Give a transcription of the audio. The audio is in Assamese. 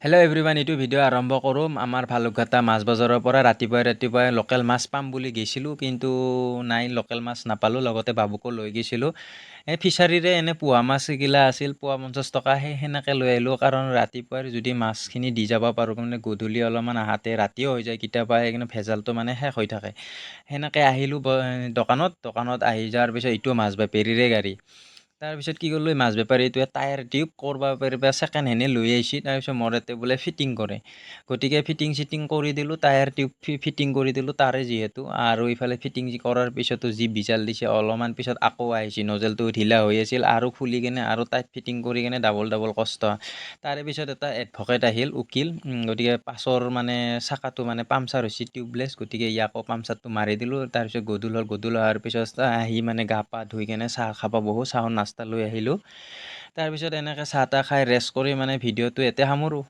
হেল্ল' এভৰিৱান, এইটো ভিডিঅ' আৰম্ভ কৰোঁ আমাৰ ভালুকঘাটা মাছ বজাৰৰ পৰা। ৰাতিপুৱাই লোকেল মাছ পাম বুলি গৈছিলোঁ, কিন্তু নাই, লোকেল মাছ নাপালোঁ। লগতে বাবুকো লৈ গৈছিলোঁ। এই ফিছাৰীৰে এনে পোহা মাছ এগিলা আছিল, পোৱা 50 টকা। সেনেকৈ লৈ আহিলোঁ, কাৰণ ৰাতিপুৱাৰ যদি মাছখিনি দি যাব পাৰোঁ, মানে গধূলি অলপমান আহাতে ৰাতিও হৈ যায় কেতিয়াবা, সেইকাৰণে ভেজালটো মানে শেষ হৈ থাকে। সেনেকৈ আহিলোঁ দোকানত আহি যোৱাৰ পিছত এইটো মাছ বেপাৰীৰে গাড়ী। তাৰপিছত কি কৰিলোঁ, মাছ বেপাৰীটোৱে টায়াৰ টিউব ক'ৰবাৰ পৰা ছেকেণ্ড হেণ্ডে লৈ আহিছে। তাৰপিছত মোৰ ইয়াতে বোলে ফিটিং কৰে, গতিকে ফিটিং কৰি দিলোঁ। টায়াৰ টিউব ফিটিং কৰি দিলোঁ তাৰে যিহেতু, আৰু ইফালে ফিটিং কৰাৰ পিছতো যি বিজাল দিছে। অলপমান পিছত আকৌ আহিছে, নজেলটো ঢিলা হৈ আছিল, আৰু খুলি কিনে আৰু টাইট ফিটিং কৰি কিনে ডাবল কষ্ট। তাৰে পিছত এটা এডভকেট আহিল, উকিল। গতিকে পাছৰ মানে চাকাটো মানে পামচাৰ হৈছে, টিউবলেছ। গতিকে ইয়াকো পামচাৰটো মাৰি দিলোঁ। তাৰপিছত গধূল হোৱাৰ পিছত আহি মানে গা পা ধুই কেনে চাহ খাব চাহৰ নাস্তা লৈ আহিলোঁ। তাৰপিছত এনেকৈ চাহ তাহ খাই ৰেষ্ট কৰি মানে ভিডিঅ'টো ইয়াতে সামৰোঁ।